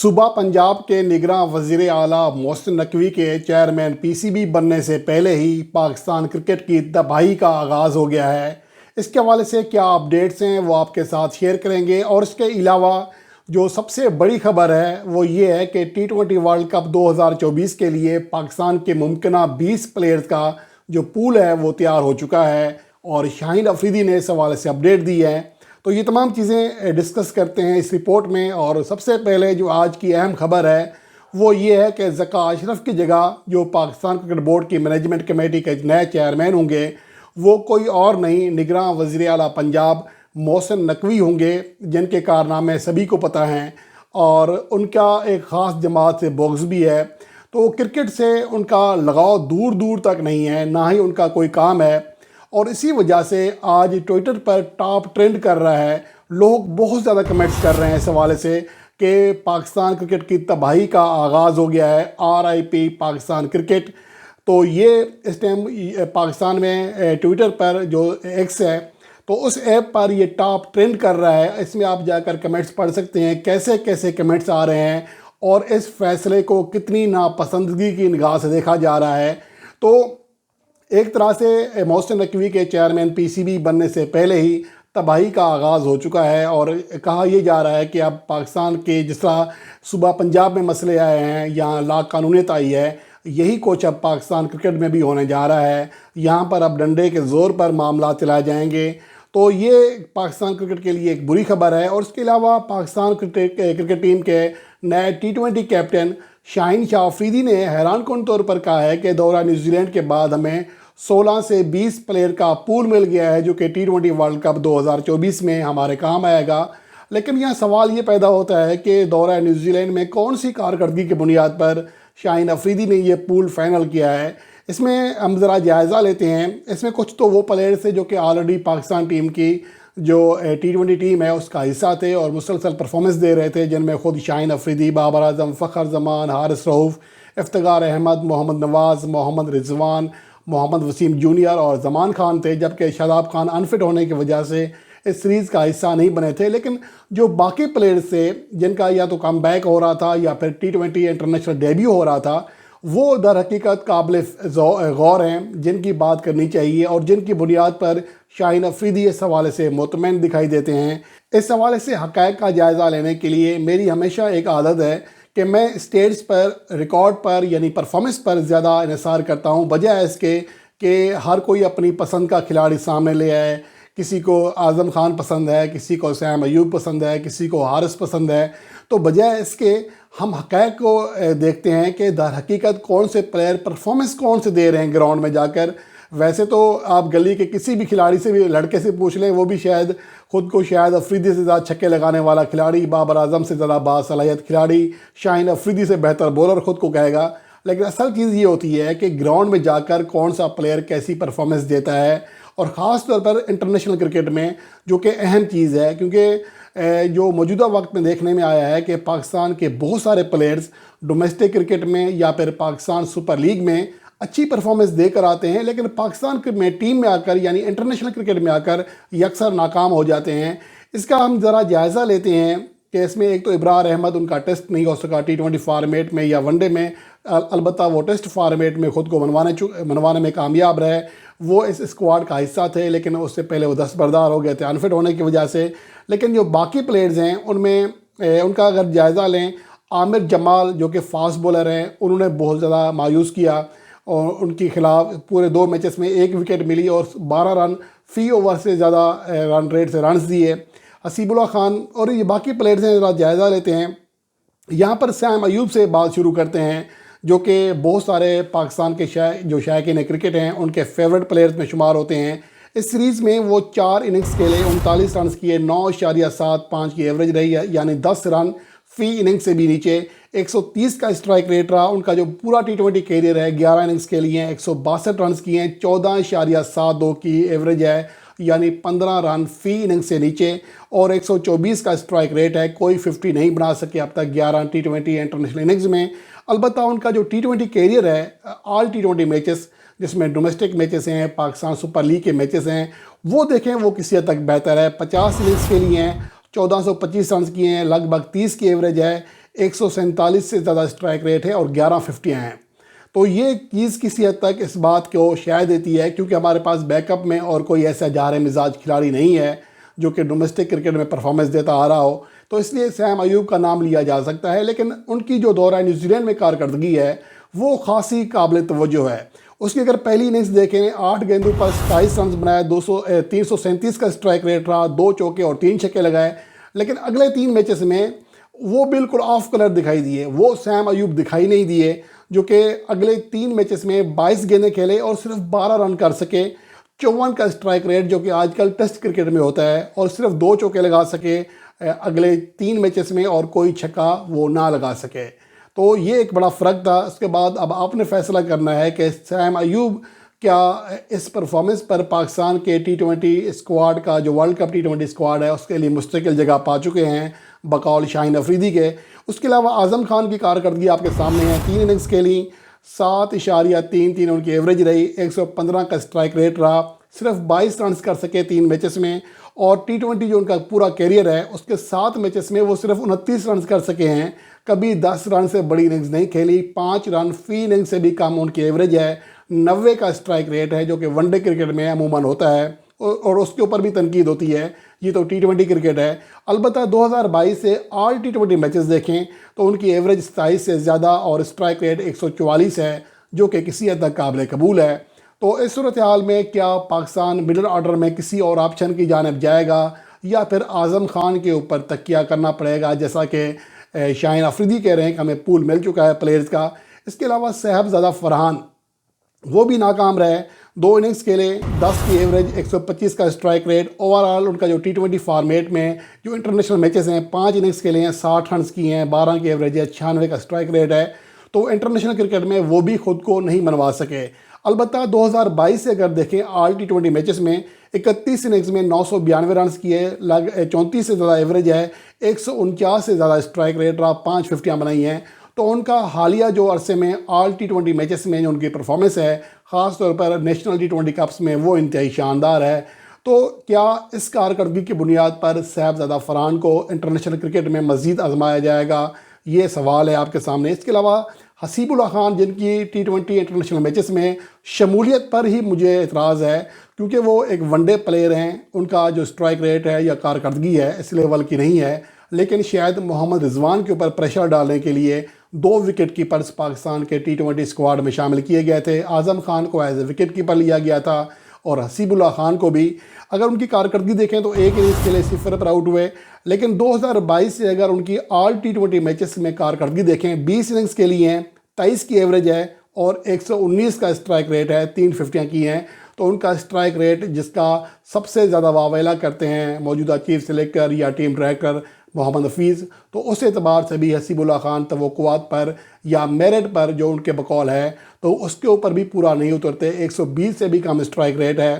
صوبہ پنجاب کے نگراں وزیر اعلیٰ محسن نقوی کے چیئرمین پی سی بی بننے سے پہلے ہی پاکستان کرکٹ کی تباہی کا آغاز ہو گیا ہے۔ اس کے حوالے سے کیا اپڈیٹس ہیں وہ آپ کے ساتھ شیئر کریں گے، اور اس کے علاوہ جو سب سے بڑی خبر ہے وہ یہ ہے کہ T20 ورلڈ کپ 2024 کے لیے پاکستان کے ممکنہ 20 پلیئرز کا جو پول ہے وہ تیار ہو چکا ہے، اور شاہین افریدی نے اس حوالے سے اپڈیٹ دی ہے۔ تو یہ تمام چیزیں ڈسکس کرتے ہیں اس رپورٹ میں، اور سب سے پہلے جو آج کی اہم خبر ہے وہ یہ ہے کہ ذکا اشرف کی جگہ جو پاکستان کرکٹ بورڈ کی مینجمنٹ کمیٹی کے نئے چیئرمین ہوں گے وہ کوئی اور نہیں، نگراں وزیر اعلیٰ پنجاب محسن نقوی ہوں گے، جن کے کارنامے سبھی کو پتہ ہیں، اور ان کا ایک خاص جماعت سے بغض بھی ہے۔ تو کرکٹ سے ان کا لگاؤ دور دور تک نہیں ہے، نہ ہی ان کا کوئی کام ہے، اور اسی وجہ سے آج ٹویٹر پر ٹاپ ٹرینڈ کر رہا ہے۔ لوگ بہت زیادہ کمنٹس کر رہے ہیں اس حوالے سے کہ پاکستان کرکٹ کی تباہی کا آغاز ہو گیا ہے، RIP پاکستان کرکٹ۔ تو یہ اس ٹائم پاکستان میں ٹویٹر پر جو ایکس ہے تو اس ایپ پر یہ ٹاپ ٹرینڈ کر رہا ہے۔ اس میں آپ جا کر کمنٹس پڑھ سکتے ہیں کیسے کیسے کمنٹس آ رہے ہیں، اور اس فیصلے کو کتنی ناپسندگی کی نگاہ سے دیکھا جا رہا ہے۔ تو ایک طرح سے محسن نقوی کے چیئرمین PCB بننے سے پہلے ہی تباہی کا آغاز ہو چکا ہے، اور کہا یہ جا رہا ہے کہ اب پاکستان کے جس طرح صوبہ پنجاب میں مسئلے آئے ہیں، یہاں لا قانونیت آئی ہے، یہی کچھ اب پاکستان کرکٹ میں بھی ہونے جا رہا ہے۔ یہاں پر اب ڈنڈے کے زور پر معاملات چلائے جائیں گے۔ تو یہ پاکستان کرکٹ کے لیے ایک بری خبر ہے، اور اس کے علاوہ پاکستان کرکٹ ٹیم کے نئے T20 کیپٹن شاہین شاہ افریدی نے حیران کن طور پر کہا ہے کہ دورہ نیوزی لینڈ کے بعد ہمیں 16 سے 20 پلیئر کا پول مل گیا ہے، جو کہ T20 ورلڈ کپ 2024 میں ہمارے کام آئے گا۔ لیکن یہاں سوال یہ پیدا ہوتا ہے کہ دورہ نیوزی لینڈ میں کون سی کارکردگی کی بنیاد پر شاہین افریدی نے یہ پول فائنل کیا ہے۔ اس میں ہم ذرا جائزہ لیتے ہیں۔ اس میں کچھ تو وہ پلیئرز تھے جو کہ آلریڈی پاکستان ٹیم کی جو T20 ٹیم ہے اس کا حصہ تھے اور مسلسل پرفارمنس دے رہے تھے، جن میں خود شاہین افریدی، بابر اعظم، فخر زمان، حارث رؤوف، افتخار احمد، محمد نواز، محمد رضوان، محمد وسیم جونیئر اور زمان خان تھے، جبکہ شاداب خان انفٹ ہونے کی وجہ سے اس سیریز کا حصہ نہیں بنے تھے۔ لیکن جو باقی پلیئرز تھے جن کا یا تو کم بیک ہو رہا تھا یا پھر T20 انٹرنیشنل ڈیبیو ہو رہا تھا، وہ در حقیقت قابل غور ہیں، جن کی بات کرنی چاہیے، اور جن کی بنیاد پر شاہین افریدی اس حوالے سے مطمئن دکھائی دیتے ہیں۔ اس حوالے سے حقائق کا جائزہ لینے کے لیے میری ہمیشہ ایک عادت ہے کہ میں اسٹیٹس پر، ریکارڈ پر، یعنی پرفارمنس پر زیادہ انحصار کرتا ہوں، بجائے اس کے کہ ہر کوئی اپنی پسند کا کھلاڑی سامنے لے آئے۔ کسی کو اعظم خان پسند ہے، کسی کو سیم ایوب پسند ہے، کسی کو حارث پسند ہے۔ تو بجائے اس کے ہم حقائق کو دیکھتے ہیں کہ در حقیقت کون سے پلیئر پرفارمنس کون سے دے رہے ہیں گراؤنڈ میں جا کر۔ ویسے تو آپ گلی کے کسی بھی کھلاڑی سے بھی، لڑکے سے پوچھ لیں، وہ بھی شاید خود کو شاید افریدی سے زیادہ چھکے لگانے والا کھلاڑی، بابر اعظم سے زیادہ باصلاحیت کھلاڑی، شاہین افریدی سے بہتر بولر خود کو کہے گا۔ لیکن اصل چیز یہ ہوتی ہے کہ گراؤنڈ میں جا کر کون سا پلیئر کیسی پرفارمنس دیتا ہے، اور خاص طور پر انٹرنیشنل کرکٹ میں، جو کہ اہم چیز ہے، کیونکہ جو موجودہ وقت میں دیکھنے میں آیا ہے کہ پاکستان کے بہت سارے پلیئرز ڈومیسٹک کرکٹ میں یا پھر پاکستان سپر لیگ میں اچھی پرفارمنس دے کر آتے ہیں، لیکن پاکستان میں ٹیم میں آ کر، یعنی انٹرنیشنل کرکٹ میں آ کر یہ اکثر ناکام ہو جاتے ہیں۔ اس کا ہم ذرا جائزہ لیتے ہیں کہ اس میں ایک تو ابرار احمد، ان کا ٹیسٹ نہیں ہو سکا T20 فارمیٹ میں یا ون ڈے میں، البتہ وہ ٹیسٹ فارمیٹ میں خود کو منوانے میں کامیاب رہے، وہ اس اسکواڈ کا حصہ تھے، لیکن اس سے پہلے وہ دستبردار ہو گئے تھے انفٹ ہونے کی وجہ سے۔ لیکن جو باقی پلیئرز ہیں ان میں ان کا اگر جائزہ لیں، عامر جمال جو کہ فاسٹ بولر ہیں، انہوں نے بہت زیادہ مایوس کیا، اور ان کے خلاف پورے 2 میچز میں 1 وکٹ ملی اور 12 رن فی اوور سے زیادہ رن ریٹ سے رنز دیے۔ حسیب اللہ خان اور یہ باقی پلیئرز ہیں، ذرا جائزہ لیتے ہیں۔ یہاں پر سیم ایوب سے بات شروع کرتے ہیں، جو کہ بہت سارے پاکستان کے جو شائقین کرکٹ ہیں ان کے فیورٹ پلیئرز میں شمار ہوتے ہیں۔ اس سیریز میں وہ 4 اننگز کھیلے، 39 رنز کیے، 9.75 کی ایوریج رہی ہے، یعنی 10 رن فی اننگ سے بھی نیچے۔ 130 کا اسٹرائک ریٹ رہا ان کا، جو پورا T20 کیریئر ہے 11 اننگز کے لیے 162 رنز کیے ہیں، 14.72 کی ایوریج ہے، یعنی 15 رن فی اننگ سے نیچے، اور 124 کا اسٹرائک ریٹ ہے۔ کوئی 50 نہیں بنا سکے اب تک 11 T20 انٹرنیشنل اننگز میں۔ البتہ ان کا جو T20 کیریئر ہے، آل T20 میچز جس میں ڈومیسٹک میچز ہیں، پاکستان سپر لیگ کے میچز ہیں، وہ دیکھیں وہ کسی حد تک بہتر ہے۔ 50 اننگز کے لیے ہیں، 1425 رنز کیے ہیں، لگ بھگ 30 کی ایوریج ہے، 147 سے زیادہ اسٹرائک ریٹ ہے اور 11 50 ہیں۔ تو یہ چیز کسی حد تک اس بات کو شاید دیتی ہے کیونکہ ہمارے پاس بیک اپ میں اور کوئی ایسا جارح مزاج کھلاڑی نہیں ہے جو کہ ڈومیسٹک کرکٹ میں پرفارمنس دیتا آ رہا ہو، تو اس لیے سیم ایوب کا نام لیا جا سکتا ہے۔ لیکن ان کی جو دورہ نیوزی لینڈ میں کارکردگی ہے وہ خاصی قابل توجہ ہے۔ اس کی اگر پہلی اننگز دیکھیں، 8 گیندوں پر 27 رنز بنائے، 337 کا اسٹرائک ریٹ رہا، 2 چوکے اور 3 چھکے لگائے۔ لیکن اگلے 3 میچز میں وہ بالکل آف کلر دکھائی دیے، وہ سیم ایوب دکھائی نہیں دیے جو کہ اگلے 3 میچز میں 22 گیندیں کھیلے اور صرف 12 رن کر سکے، 54 کا اسٹرائک ریٹ جو کہ آج کل ٹیسٹ کرکٹ میں ہوتا ہے، اور صرف 2 چوکے لگا سکے اگلے 3 میچز میں اور کوئی چھکا وہ نہ لگا سکے۔ تو یہ ایک بڑا فرق تھا۔ اس کے بعد اب آپ نے فیصلہ کرنا ہے کہ سیم ایوب کیا اس پرفارمنس پر پاکستان کے T20 اسکواڈ کا جو ورلڈ کپ T20 اسکواڈ ہے اس کے لیے مستقل جگہ پا چکے ہیں بقول شاہین افریدی کے۔ اس کے علاوہ اعظم خان کی کارکردگی آپ کے سامنے ہے، 3 اننگز کھیلی، 7.33 ان کی ایوریج رہی، 115 کا اسٹرائک ریٹ رہا، صرف 22 رنز کر سکے 3 میچز میں، اور T20 جو ان کا پورا کیریئر ہے اس کے 7 میچز میں وہ صرف 29 رنز کر سکے ہیں، کبھی 10 رن سے بڑی اننگز نہیں کھیلی، 5 رن فی اننگ سے بھی کم ان کی ایوریج ہے، 90 کا اسٹرائک ریٹ ہے جو کہ ون ڈے کرکٹ میں عموماً ہوتا ہے، اور اس کے اوپر بھی تنقید ہوتی ہے، یہ تو T20 کرکٹ ہے۔ البتہ 2022 سے آل T20 میچز دیکھیں تو ان کی ایوریج 27 سے زیادہ اور اسٹرائک ریٹ 144 ہے جو کہ کسی حد تک قابل قبول ہے۔ تو اس صورتحال میں کیا پاکستان مڈل آرڈر میں کسی اور آپشن کی جانب جائے گا یا پھر اعظم خان کے اوپر تکیہ کرنا پڑے گا، جیسا کہ شاہین افریدی کہہ رہے ہیں کہ ہمیں پول مل چکا ہے پلیئرز کا۔ اس کے علاوہ صاحبزادہ فرحان وہ بھی ناکام رہے، 2 اننگز کھیلے، 10 کی ایوریج، 125 کا اسٹرائک ریٹ، اوورآل ان کا جو T20 فارمیٹ میں جو انٹرنیشنل میچز ہیں 5 اننگز کھیلے ہیں، 60 رنز کی ہیں، 12 کی ایوریج ہے، 96 کا اسٹرائک ریٹ ہے، تو انٹرنیشنل کرکٹ میں وہ بھی خود کو نہیں منوا سکے۔ البتہ 2022 سے اگر دیکھیں آل T20 میچز میں 31 اننگز میں 992 رنز کیے، 34 سے زیادہ ایوریج ہے، 149 سے زیادہ اسٹرائک ریٹ رہا، 5 50 بنائی ہیں، تو ان کا حالیہ جو عرصے میں آل T20 میچز میں جو ان کی پرفارمنس ہے خاص طور پر نیشنل T20 کپس میں وہ انتہائی شاندار ہے۔ تو کیا اس کارکردگی کی بنیاد پر صاحبزادہ فرحان کو انٹرنیشنل کرکٹ میں مزید آزمایا جائے گا، یہ سوال ہے آپ کے سامنے۔ اس کے علاوہ حسیب اللہ خان جن کی T20 انٹرنیشنل میچز میں شمولیت پر ہی مجھے اعتراض ہے کیونکہ وہ ایک ون ڈے پلیئر ہیں، ان کا جو اسٹرائک ریٹ ہے یا کارکردگی ہے اس لیول کی نہیں ہے، لیکن شاید محمد رضوان کے اوپر پریشر ڈالنے کے لیے 2 وکٹ کیپرز پاکستان کے T20 اسکواڈ میں شامل کیے گئے تھے۔ اعظم خان کو ایز اے وکٹ کیپر لیا گیا تھا اور حسیب اللہ خان کو بھی۔ اگر ان کی کارکردگی دیکھیں تو 1 اننگز کے لیے 0 پر آؤٹ ہوئے، لیکن 2022 سے اگر ان کی آل T20 میچز میں کارکردگی دیکھیں، 20 اننگز کے لیے ہیں، 23 کی ایوریج ہے اور 119 کا اسٹرائک ریٹ ہے، 3 50 کی ہیں، تو ان کا اسٹرائک ریٹ جس کا سب سے زیادہ واویلا کرتے ہیں موجودہ چیف سلیکٹر یا ٹیم ڈائریکٹر محمد حفیظ، تو اس اعتبار سے بھی حسیب اللہ خان توقعات پر یا میرٹ پر جو ان کے بقول ہے تو اس کے اوپر بھی پورا نہیں اترتے، 120 سے بھی کم اسٹرائک ریٹ ہے۔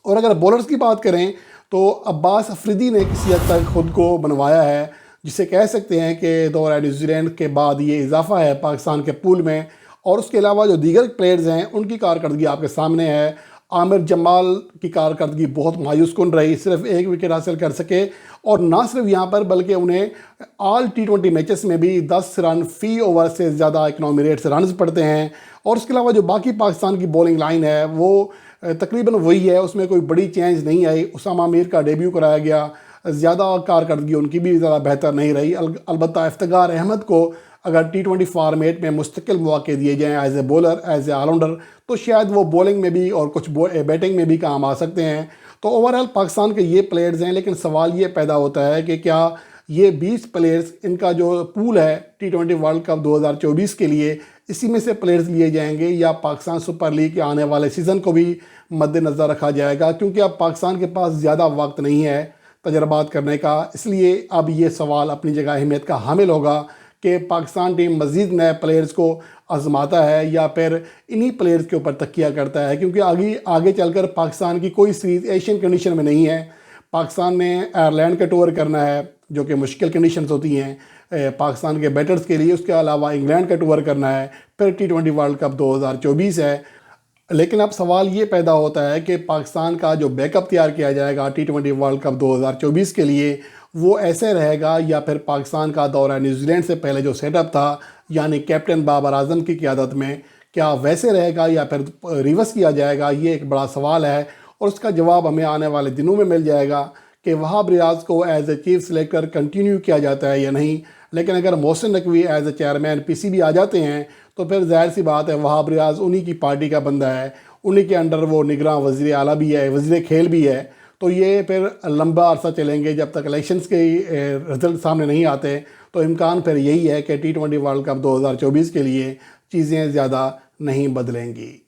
اور اگر بولرز کی بات کریں تو عباس افریدی نے کسی حد تک خود کو بنوایا ہے، جسے کہہ سکتے ہیں کہ دورہ نیوزی لینڈ کے بعد یہ اضافہ ہے پاکستان کے پول میں۔ اور اس کے علاوہ جو دیگر پلیئرز ہیں ان کی کارکردگی آپ کے سامنے ہے۔ عامر جمال کی کارکردگی بہت مایوس کن رہی، صرف 1 وکٹ حاصل کر سکے، اور نہ صرف یہاں پر بلکہ انہیں آل T20 میچز میں بھی 10 رن فی اوور سے زیادہ اکنامی ریٹ سے رنز پڑتے ہیں۔ اور اس کے علاوہ جو باقی پاکستان کی بولنگ لائن ہے وہ تقریباً وہی ہے، اس میں کوئی بڑی چینج نہیں آئی۔ اسامہ میر کا ڈیبیو کرایا گیا، زیادہ کارکردگی ان کی بھی زیادہ بہتر نہیں رہی۔ البتہ افتخار احمد کو اگر T20 فارمیٹ میں مستقل مواقع دیے جائیں as a bowler, as a all rounder, تو شاید وہ بولنگ میں بھی اور کچھ بیٹنگ میں بھی کام آ سکتے ہیں۔ تو اوورآل پاکستان کے یہ پلیئرز ہیں، لیکن سوال یہ پیدا ہوتا ہے کہ کیا یہ 20 پلیئرز ان کا جو پول ہے T20 ورلڈ کپ 2024 کے لیے، اسی میں سے پلیئرز لیے جائیں گے یا پاکستان سپر لیگ کے آنے والے سیزن کو بھی مد نظر رکھا جائے گا، کیونکہ اب پاکستان کے پاس زیادہ وقت نہیں ہے تجربات کرنے کا۔ اس لیے اب یہ سوال اپنی جگہ اہمیت کا حامل ہوگا کہ پاکستان ٹیم مزید نئے پلیئرز کو آزماتا ہے یا پھر انہی پلیئرز کے اوپر تکیہ کرتا ہے، کیونکہ آگے چل کر پاکستان کی کوئی سیریز ایشین کنڈیشن میں نہیں ہے۔ پاکستان نے آئرلینڈ کا ٹور کرنا ہے جو کہ مشکل کنڈیشنز ہوتی ہیں پاکستان کے بیٹرز کے لیے، اس کے علاوہ انگلینڈ کا ٹور کرنا ہے، پھر T20 ورلڈ کپ 2024 ہے۔ لیکن اب سوال یہ پیدا ہوتا ہے کہ پاکستان کا جو بیک اپ تیار کیا جائے گا T20 ورلڈ کپ 2024 کے لیے، وہ ایسے رہے گا یا پھر پاکستان کا دورہ نیوزی لینڈ سے پہلے جو سیٹ اپ تھا یعنی کیپٹن بابر اعظم کی قیادت میں، کیا ویسے رہے گا یا پھر ریورس کیا جائے گا؟ یہ ایک بڑا سوال ہے اور اس کا جواب ہمیں آنے والے دنوں میں مل جائے گا کہ وہاب ریاض کو as a chief selector continue کیا جاتا ہے یا نہیں۔ لیکن اگر Mohsin Naqvi as a chairman P C B آ جاتے ہیں تو پھر ظاہر سی بات ہے وہاب ریاض انہی کی پارٹی کا بندہ ہے، انہی کے انڈر وہ نگراں وزیر اعلیٰ بھی ہے، وزیر کھیل بھی ہے، تو یہ پھر لمبا عرصہ چلیں گے جب تک الیکشنز کے رزلٹ سامنے نہیں آتے۔ تو امکان پھر یہی ہے کہ T20 ورلڈ کپ 2024 کے لیے چیزیں زیادہ نہیں بدلیں گی۔